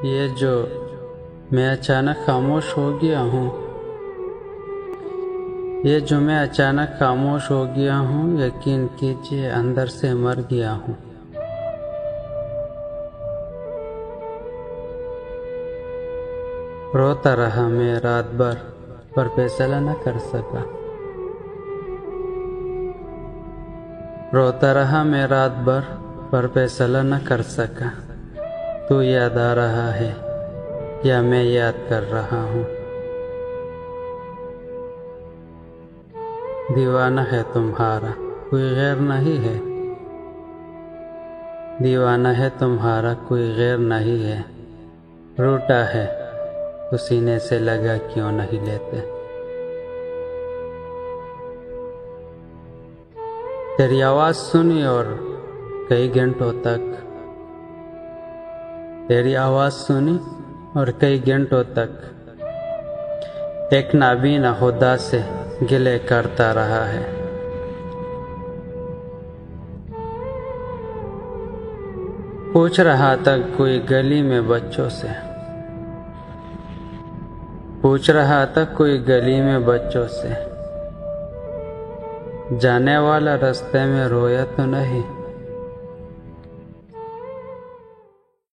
ये जो मैं अचानक खामोश हो गया हूँ, ये जो मैं अचानक खामोश हो गया हूँ, यकीन कीजिए अंदर से मर गया हूँ। रोता रहा मैं रात भर पर फैसला न कर सका। रोता रहा मैं रात भर पर फैसला न कर सका। तू याद आ रहा है या मैं याद कर रहा हूँ। दीवाना है तुम्हारा कोई गैर नहीं है। दीवाना है तुम्हारा कोई गैर नहीं है। रूठा है तो सीने से लगा क्यों नहीं लेते। तेरी आवाज़ सुनी और कई घंटों तक, तेरी आवाज़ सुनी और कई घंटों तक एक नाबीना खुदा से गिले करता रहा है। पूछ रहा था कोई गली में बच्चों से, पूछ रहा था कोई गली में बच्चों से, जाने वाला रास्ते में रोया तो नहीं।